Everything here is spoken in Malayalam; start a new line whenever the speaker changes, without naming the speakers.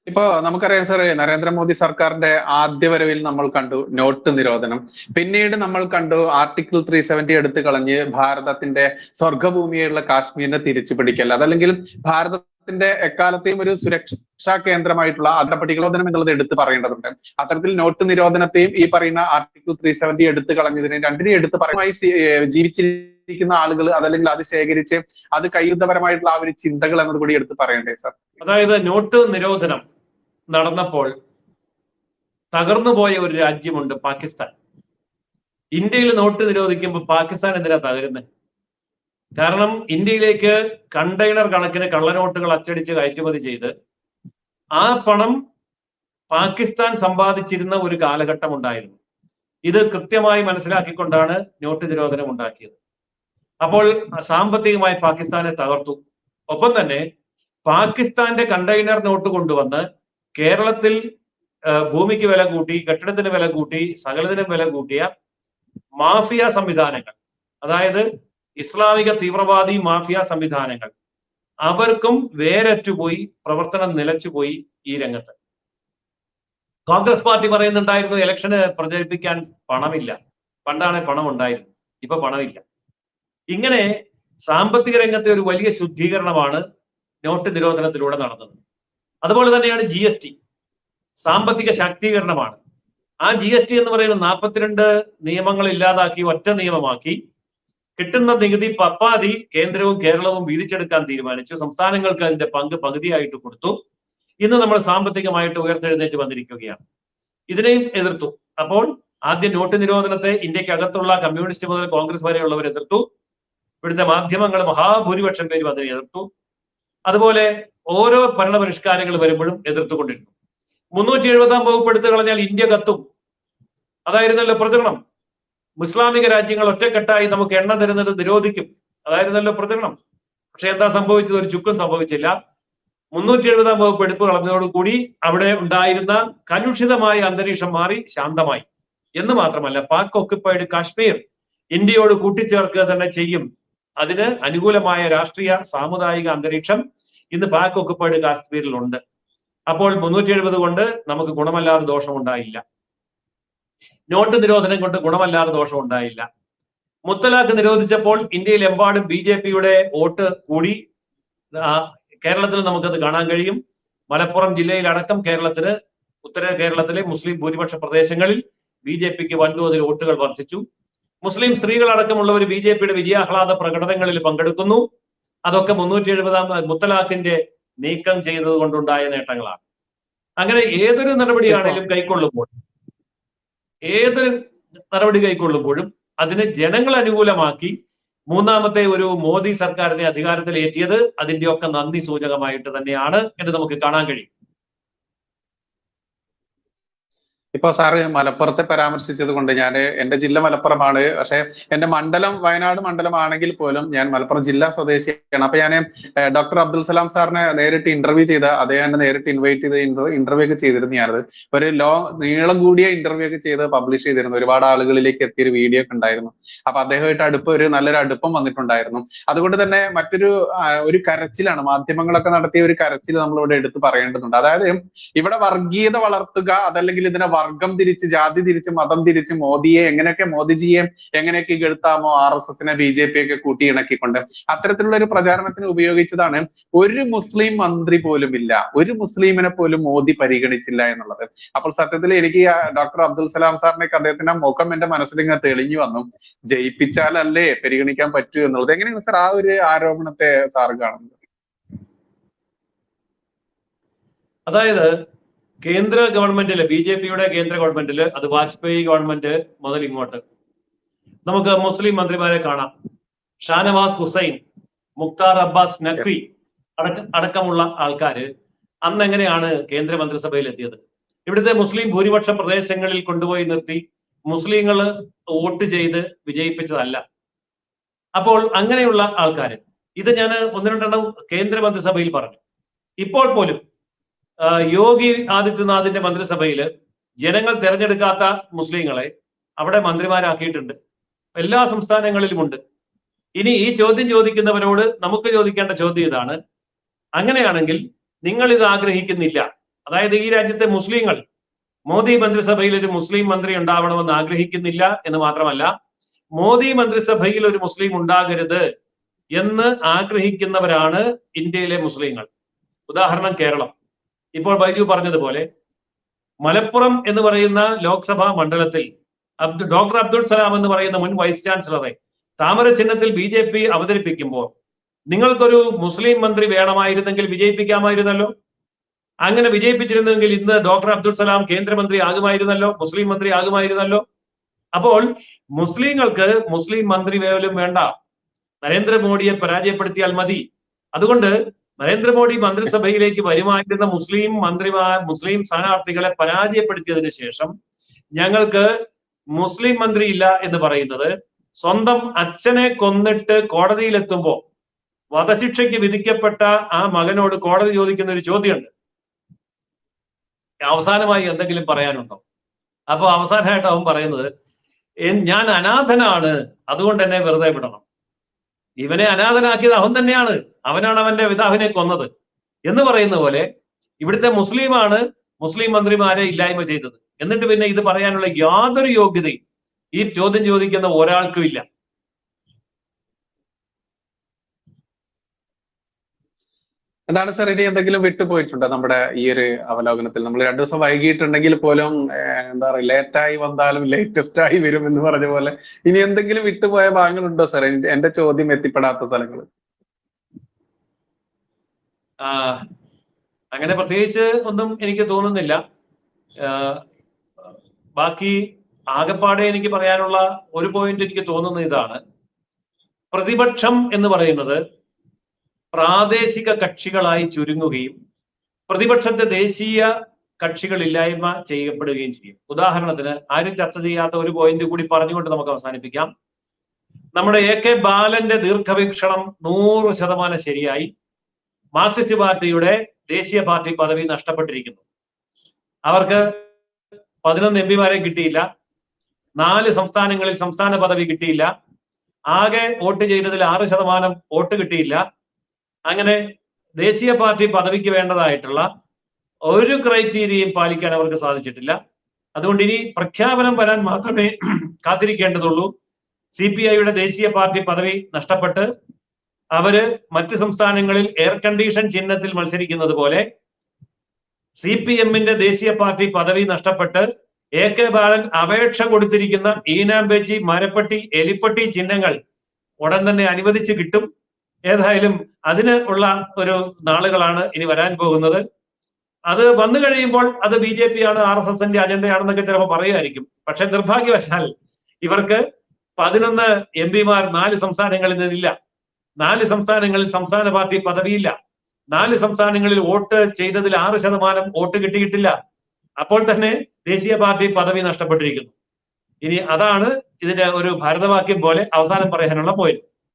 ഇപ്പൊ നമുക്കറിയാം സാറേ, നരേന്ദ്രമോദി സർക്കാരിന്റെ ആദ്യ വരവിൽ നമ്മൾ കണ്ടു നോട്ട് നിരോധനം. പിന്നീട് നമ്മൾ കണ്ടു ആർട്ടിക്കിൾ 370 എടുത്തു കളഞ്ഞ് ഭാരതത്തിന്റെ സ്വർഗഭൂമിയായുള്ള കാശ്മീരിനെ തിരിച്ചു പിടിക്കൽ. അതല്ലെങ്കിൽ ഭാരതത്തിന്റെ എക്കാലത്തെയും ഒരു സുരക്ഷാ കേന്ദ്രമായിട്ടുള്ള നടപടി നിരോധനം എന്നുള്ളത് എടുത്തു പറയേണ്ടതുണ്ട്. അത്തരത്തിൽ നോട്ട് നിരോധനത്തെയും ഈ പറയുന്ന ആർട്ടിക്കിൾ 370 എടുത്തു കളഞ്ഞതിനെ രണ്ടിനെയും എടുത്ത് പറയുമായി ജീവിച്ചിരിക്കുന്ന ആളുകൾ അതല്ലെങ്കിൽ അത് ശേഖരിച്ച് അത് കൈയുദ്ധപരമായിട്ടുള്ള ആ ഒരു ചിന്തകൾ എന്നത് കൂടി എടുത്ത് പറയണ്ടേ സാർ?
അതായത് നോട്ട് നിരോധനം നടന്നപ്പോൾ തകർന്നുപോയ ഒരു രാജ്യമുണ്ട്, പാകിസ്ഥാൻ. ഇന്ത്യയിൽ നോട്ട് നിരോധിക്കുമ്പോൾ പാകിസ്ഥാൻ എന്തിനാ തകരുന്നത്? കാരണം ഇന്ത്യയിലേക്ക് കണ്ടെയ്നർ കണക്കിന് കള്ളനോട്ടുകൾ അച്ചടിച്ച് കയറ്റുമതി ചെയ്ത് ആ പണം പാകിസ്ഥാൻ സമ്പാദിച്ചിരുന്ന ഒരു കാലഘട്ടം ഉണ്ടായിരുന്നു. ഇത് കൃത്യമായി മനസ്സിലാക്കിക്കൊണ്ടാണ് നോട്ട് നിരോധനം ഉണ്ടാക്കിയത്. അപ്പോൾ സാമ്പത്തികമായി പാകിസ്ഥാനെ തകർത്തു. ഒപ്പം തന്നെ പാകിസ്ഥാന്റെ കണ്ടെയ്നർ നോട്ട് കൊണ്ടുവന്ന് കേരളത്തിൽ ഭൂമിക്ക് വില കൂട്ടി, കെട്ടിടത്തിന് വില കൂട്ടി, സകലത്തിനും വില കൂട്ടിയ മാഫിയ സംവിധാനങ്ങൾ, അതായത് ഇസ്ലാമിക തീവ്രവാദി മാഫിയ സംവിധാനങ്ങൾ, അവർക്കും വേരറ്റുപോയി, പ്രവർത്തനം നിലച്ചുപോയി ഈ രംഗത്ത്. കോൺഗ്രസ് പാർട്ടി പറയുന്നുണ്ടായിരുന്നു ഇലക്ഷന് പ്രചരിപ്പിക്കാൻ പണമില്ല. പണ്ടാണ് പണം ഉണ്ടായിരുന്നു, ഇപ്പൊ പണമില്ല. ഇങ്ങനെ സാമ്പത്തിക രംഗത്തെ ഒരു വലിയ ശുദ്ധീകരണമാണ് നോട്ട് നിരോധനത്തിലൂടെ നടന്നത്. അതുപോലെ തന്നെയാണ് GST, സാമ്പത്തിക ശാക്തീകരണമാണ്. ആ GST എന്ന് പറയുന്നത് 42 നിയമങ്ങൾ ഇല്ലാതാക്കി ഒറ്റ നിയമമാക്കി കിട്ടുന്ന നികുതി പപ്പാതി കേന്ദ്രവും കേരളവും വീതിച്ചെടുക്കാൻ തീരുമാനിച്ചു. സംസ്ഥാനങ്ങൾക്ക് അതിന്റെ പങ്ക് പകുതിയായിട്ട് കൊടുത്തു. ഇന്ന് നമ്മൾ സാമ്പത്തികമായിട്ട് ഉയർത്തെഴുന്നേറ്റ് വന്നിരിക്കുകയാണ്. ഇതിനെയും എതിർത്തു. അപ്പോൾ ആദ്യം നോട്ട് നിരോധനത്തെ ഇന്ത്യക്കകത്തുള്ള കമ്മ്യൂണിസ്റ്റ് മുതൽ കോൺഗ്രസ് വരെയുള്ളവർ എതിർത്തു. ഇവിടുത്തെ മാധ്യമങ്ങൾ മഹാഭൂരിപക്ഷം പേരും അതിനെ എതിർത്തു. അതുപോലെ ഓരോ ഭരണപരിഷ്കാരങ്ങൾ വരുമ്പോഴും എതിർത്തുകൊണ്ടിരുന്നു. 370 വകുപ്പ് എടുത്തു കളഞ്ഞാൽ ഇന്ത്യ കത്തും, അതായിരുന്നല്ലോ പ്രചരണം. മുസ്ലാമിക രാജ്യങ്ങൾ ഒറ്റക്കെട്ടായി നമുക്ക് എണ്ണ തരുന്നത് നിരോധിക്കും, അതായിരുന്നല്ലോ പ്രചരണം. പക്ഷെ എന്താ സംഭവിച്ചത്? ഒരു ചുക്കും സംഭവിച്ചില്ല. 370 വകുപ്പ് എടുപ്പ് കളഞ്ഞതോടുകൂടി അവിടെ ഉണ്ടായിരുന്ന കലുഷിതമായ അന്തരീക്ഷം മാറി ശാന്തമായി. എന്ന് മാത്രമല്ല, പാക് ഒക്കുപ്പൈഡ് കാശ്മീർ ഇന്ത്യയോട് കൂട്ടിച്ചേർക്കുക തന്നെ ചെയ്യും. അതിന് അനുകൂലമായ രാഷ്ട്രീയ സാമുദായിക അന്തരീക്ഷം ഇന്ന് പാക് ഒക്കുപ്പൈഡ് കാശ്മീരിലുണ്ട്. അപ്പോൾ 370 കൊണ്ട് നമുക്ക് ഗുണമല്ലാതെ ദോഷമുണ്ടായില്ല. നോട്ട് നിരോധനം കൊണ്ട് ഗുണമല്ലാതെ ദോഷമുണ്ടായില്ല. മുത്തലാഖ് നിരോധിച്ചപ്പോൾ ഇന്ത്യയിലെമ്പാടും BJPയുടെ വോട്ട് കൂടി. കേരളത്തിൽ നമുക്കത് കാണാൻ കഴിയും. മലപ്പുറം ജില്ലയിലടക്കം കേരളത്തിന്, ഉത്തര കേരളത്തിലെ മുസ്ലിം ഭൂരിപക്ഷ പ്രദേശങ്ങളിൽ BJPക്ക് വൻതോതിൽ വോട്ടുകൾ വർദ്ധിച്ചു. മുസ്ലിം സ്ത്രീകളടക്കമുള്ളവർ BJPയുടെ വിജയാഹ്ലാദ പ്രകടനങ്ങളിൽ പങ്കെടുക്കുന്നു. അതൊക്കെ 370 മുത്തലാഖിന്റെ നീക്കം ചെയ്തത് കൊണ്ടുണ്ടായ നേട്ടങ്ങളാണ്. അങ്ങനെ ഏതൊരു നടപടിയാണെങ്കിലും നടപടി കൈക്കൊള്ളുമ്പോഴും അതിനെ ജനങ്ങൾ അനുകൂലമാക്കി മൂന്നാമത്തെ ഒരു മോദി സർക്കാരിനെ അധികാരത്തിലേറ്റിയത് അതിന്റെയൊക്കെ നന്ദി സൂചകമായിട്ട് തന്നെയാണ് എന്ന് നമുക്ക് കാണാൻ കഴിയും.
ഇപ്പൊ സാറ് മലപ്പുറത്തെ പരാമർശിച്ചത് കൊണ്ട് എന്റെ ജില്ല മലപ്പുറമാണ്. പക്ഷെ എന്റെ മണ്ഡലം വയനാട് മണ്ഡലമാണെങ്കിൽ പോലും ഞാൻ മലപ്പുറം ജില്ലാ സ്വദേശിയാണ്. അപ്പൊ ഞാൻ ഡോക്ടർ അബ്ദുൽ സലാം സാറിനെ നേരിട്ട് ഇന്റർവ്യൂ ചെയ്ത അദ്ദേഹം എന്നെ നേരിട്ട് ഇൻവൈറ്റ് ചെയ്ത് ഇന്റർവ്യൂ ഒക്കെ ചെയ്തിരുന്നു. ഞാനത് ഒരു നീളം കൂടിയ ഇന്റർവ്യൂ ഒക്കെ ചെയ്ത് പബ്ലിഷ് ചെയ്തിരുന്നു. ഒരുപാട് ആളുകളിലേക്ക് എത്തിയൊരു വീഡിയോ ഒക്കെ ഉണ്ടായിരുന്നു. അപ്പൊ അദ്ദേഹമായിട്ട് ഒരു നല്ലൊരു അടുപ്പം വന്നിട്ടുണ്ടായിരുന്നു. അതുകൊണ്ട് തന്നെ ഒരു കരച്ചിലാണ്, മാധ്യമങ്ങളൊക്കെ നടത്തിയ ഒരു കരച്ചിൽ നമ്മളിവിടെ എടുത്ത് പറയേണ്ടതുണ്ട്. അതായത് ഇവിടെ വർഗീയത വളർത്തുക, അതല്ലെങ്കിൽ ഇതിനെ വർഗം തിരിച്ച്, ജാതി തിരിച്ച്, മതം തിരിച്ച് മോദിജിയെ എങ്ങനെയൊക്കെ ഇകഴ്ത്താമോ, RSSനെ BJP ഒക്കെ കൂട്ടി ഇണക്കിക്കൊണ്ട് അത്തരത്തിലുള്ള ഒരു പ്രചാരണത്തിന് ഉപയോഗിച്ചതാണ്. ഒരു മുസ്ലിം മന്ത്രി പോലും ഇല്ല, ഒരു മുസ്ലിമിനെ പോലും മോദി പരിഗണിച്ചില്ല എന്നുള്ളത്. അപ്പോൾ സത്യത്തിൽ എനിക്ക് ഡോക്ടർ അബ്ദുൽ സലാം സാറിനൊക്കെ അദ്ദേഹത്തിന്റെ മുഖം എന്റെ മനസ്സിൽ ഇങ്ങനെ തെളിഞ്ഞു വന്നു. ജയിപ്പിച്ചാലല്ലേ പരിഗണിക്കാൻ പറ്റൂ എന്നുള്ളത്. എങ്ങനെയാണ് സാർ ആ ഒരു ആരോപണത്തെ സാർ കാണുന്നത്?
അതായത് കേന്ദ്ര ഗവൺമെന്റില്, BJPയുടെ കേന്ദ്ര ഗവൺമെന്റില്, അത് വാജ്പേയി ഗവൺമെന്റ് മുതൽ ഇങ്ങോട്ട് നമുക്ക് മുസ്ലിം മന്ത്രിമാരെ കാണാം. ഷാനവാസ് ഹുസൈൻ, മുക്താർ അബ്ബാസ് നഖ്വി അടക്കമുള്ള ആൾക്കാര് അന്ന് എങ്ങനെയാണ് കേന്ദ്രമന്ത്രിസഭയിൽ എത്തിയത്? ഇവിടുത്തെ മുസ്ലിം ഭൂരിപക്ഷ പ്രദേശങ്ങളിൽ കൊണ്ടുപോയി നിർത്തി മുസ്ലിങ്ങൾ വോട്ട് ചെയ്ത് വിജയിപ്പിച്ചതല്ല. അപ്പോൾ അങ്ങനെയുള്ള ആൾക്കാര്, ഇത് ഞാൻ 1-2 കേന്ദ്രമന്ത്രിസഭയിൽ പറഞ്ഞു. ഇപ്പോൾ പോലും യോഗി ആദിത്യനാഥിന്റെ മന്ത്രിസഭയിൽ ജനങ്ങൾ തിരഞ്ഞെടുക്കാത്ത മുസ്ലിങ്ങളെ അവിടെ മന്ത്രിമാരാക്കിയിട്ടുണ്ട്. എല്ലാ സംസ്ഥാനങ്ങളിലുമുണ്ട്. ഇനി ഈ ചോദ്യം ചോദിക്കുന്നവരോട് നമുക്ക് ചോദിക്കേണ്ട ചോദ്യം ഇതാണ്: അങ്ങനെയാണെങ്കിൽ നിങ്ങൾ ഇത് ആഗ്രഹിക്കുന്നില്ല, അതായത് ഈ രാജ്യത്തെ മുസ്ലിങ്ങൾ മോദി മന്ത്രിസഭയിൽ ഒരു മുസ്ലിം മന്ത്രി ഉണ്ടാവണമെന്ന് ആഗ്രഹിക്കുന്നില്ല എന്ന് മാത്രമല്ല, മോദി മന്ത്രിസഭയിൽ ഒരു മുസ്ലിം ഉണ്ടാകരുത് എന്ന് ആഗ്രഹിക്കുന്നവരാണ് ഇന്ത്യയിലെ മുസ്ലിങ്ങൾ. ഉദാഹരണം കേരളം. ഇപ്പോൾ ബൈജു പറഞ്ഞതുപോലെ മലപ്പുറം എന്ന് പറയുന്ന ലോക്സഭാ മണ്ഡലത്തിൽ ഡോക്ടർ അബ്ദുൾ സലാം എന്ന് പറയുന്ന മുൻ വൈസ് ചാൻസലറെ താമര ചിഹ്നത്തിൽ BJP അവതരിപ്പിക്കുമ്പോൾ നിങ്ങൾക്കൊരു മുസ്ലിം മന്ത്രി വേണമായിരുന്നെങ്കിൽ വിജയിപ്പിക്കാമായിരുന്നല്ലോ. അങ്ങനെ വിജയിപ്പിച്ചിരുന്നെങ്കിൽ ഇന്ന് ഡോക്ടർ അബ്ദുൾ സലാം കേന്ദ്രമന്ത്രി ആകുമായിരുന്നല്ലോ, മുസ്ലിം മന്ത്രി ആകുമായിരുന്നല്ലോ. അപ്പോൾ മുസ്ലിങ്ങൾക്ക് മുസ്ലിം മന്ത്രി പോലും വേണ്ട, നരേന്ദ്രമോദിയെ പരാജയപ്പെടുത്തിയാൽ മതി. അതുകൊണ്ട് നരേന്ദ്രമോദി മന്ത്രിസഭയിലേക്ക് വരുമായിരുന്ന മുസ്ലിം സ്ഥാനാർത്ഥികളെ പരാജയപ്പെടുത്തിയതിനു ശേഷം ഞങ്ങൾക്ക് മുസ്ലിം മന്ത്രി ഇല്ല എന്ന് പറയുന്നത് സ്വന്തം അച്ഛനെ കൊന്നിട്ട് കോടതിയിലെത്തുമ്പോ വധശിക്ഷയ്ക്ക് വിധിക്കപ്പെട്ട ആ മകനോട് കോടതി ചോദിക്കുന്ന ഒരു ചോദ്യമുണ്ട്, അവസാനമായി എന്തെങ്കിലും പറയാനുണ്ടോ? അപ്പൊ അവസാനമായിട്ട് അവൻ പറയുന്നത്, ഞാൻ അനാഥനാണ്, അതുകൊണ്ട് എന്നെ വെറുതെ വിടണം. ഇവനെ അനാഥനാക്കിയത് അവൻ തന്നെയാണ്, അവനാണ് അവന്റെ പിതാവിനെ കൊന്നത് എന്ന് പറയുന്ന പോലെ ഇവിടുത്തെ മുസ്ലിമാണ് മുസ്ലിം മന്ത്രിമാരെ ഇല്ലായ്മ ചെയ്തത്. എന്നിട്ട് പിന്നെ ഇത് പറയാനുള്ള യാതൊരു യോഗ്യതയും ഈ ചോദ്യം ചോദിക്കുന്ന ഒരാൾക്കും ഇല്ല.
എന്താണ് സാർ, ഇനി എന്തെങ്കിലും വിട്ടുപോയിട്ടുണ്ടോ നമ്മുടെ ഈ ഒരു അവലോകനത്തിൽ? നമ്മൾ 2 ദിവസം വൈകിട്ടുണ്ടെങ്കിൽ പോലും എന്താ പറയുക, ലേറ്റായി വന്നാലും ലേറ്റസ്റ്റ് ആയി വരും എന്ന് പറഞ്ഞ പോലെ ഇനി എന്തെങ്കിലും വിട്ടുപോയ ഭാഗങ്ങളുണ്ടോ സാർ, എന്റെ ചോദ്യം എത്തിപ്പെടാത്ത സ്ഥലങ്ങൾ?
അങ്ങനെ പ്രത്യേകിച്ച് ഒന്നും എനിക്ക് തോന്നുന്നില്ല. ബാക്കി ആകെപ്പാടെ എനിക്ക് പറയാനുള്ള ഒരു പോയിന്റ് എനിക്ക് തോന്നുന്നത് ഇതാണ്: പ്രതിപക്ഷം എന്ന് പറയുന്നത് പ്രാദേശിക കക്ഷികളായി ചുരുങ്ങുകയും പ്രതിപക്ഷത്തെ ദേശീയ കക്ഷികൾ ഇല്ലായ്മ ചെയ്യപ്പെടുകയും ചെയ്യും. ഉദാഹരണത്തിന്, ആരും ചർച്ച ചെയ്യാത്ത ഒരു പോയിന്റ് കൂടി പറഞ്ഞുകൊണ്ട് നമുക്ക് അവസാനിപ്പിക്കാം. നമ്മുടെ AK ബാലന്റെ ദീർഘവീക്ഷണം 100% ശരിയായി. മാർക്സിസ്റ്റ് പാർട്ടിയുടെ ദേശീയ പാർട്ടി പദവി നഷ്ടപ്പെട്ടിരിക്കുന്നു. അവർക്ക് 11 MP കിട്ടിയില്ല, 4 സംസ്ഥാനങ്ങളിൽ സംസ്ഥാന പദവി കിട്ടിയില്ല, ആകെ വോട്ട് ചെയ്തതിൽ 6% വോട്ട് കിട്ടിയില്ല. അങ്ങനെ ദേശീയ പാർട്ടി പദവിക്ക് വേണ്ടതായിട്ടുള്ള ഒരു ക്രൈറ്റീരിയയും പാലിക്കാൻ അവർക്ക് സാധിച്ചിട്ടില്ല. അതുകൊണ്ട് ഇനി പ്രഖ്യാപനം വരാൻ മാത്രമേ കാത്തിരിക്കേണ്ടതുള്ളൂ. CPIയുടെ ദേശീയ പാർട്ടി പദവി നഷ്ടപ്പെട്ട് അവര് മറ്റ് സംസ്ഥാനങ്ങളിൽ എയർ കണ്ടീഷൻ ചിഹ്നത്തിൽ മത്സരിക്കുന്നത് പോലെ CPMന്റെ ദേശീയ പാർട്ടി പദവി നഷ്ടപ്പെട്ട് AK ബാലൻ അപേക്ഷ കൊടുത്തിരിക്കുന്ന ഈനാമ്പേച്ചി, മരപ്പട്ടി, എലിപ്പട്ടി ചിഹ്നങ്ങൾ ഉടൻ തന്നെ അനുവദിച്ച് കിട്ടും. ഏതായാലും അതിന് ഉള്ള ഒരു നാളുകളാണ് ഇനി വരാൻ പോകുന്നത്. അത് വന്നു കഴിയുമ്പോൾ അത് BJP ആണ്, RSSന്റെ അജണ്ടയാണെന്നൊക്കെ ചിലപ്പോൾ പറയുമായിരിക്കും. പക്ഷെ നിർഭാഗ്യവശാൽ ഇവർക്ക് 11 MP-മാർ 4 സംസ്ഥാനങ്ങളിൽ നിന്നില്ല. 4 സംസ്ഥാനങ്ങളിൽ സംസ്ഥാന പാർട്ടി പദവിയില്ല. 4 സംസ്ഥാനങ്ങളിൽ വോട്ട് ചെയ്തതിൽ 6% വോട്ട് കിട്ടിയിട്ടില്ല. അപ്പോൾ തന്നെ ദേശീയ പാർട്ടി പദവി നഷ്ടപ്പെട്ടിരിക്കുന്നു. ഇനി അതാണ് ഇതിന്റെ ഒരു ഭാരതവാക്യം പോലെ അവസാനം പറയാനുള്ള പോയിന്റ്.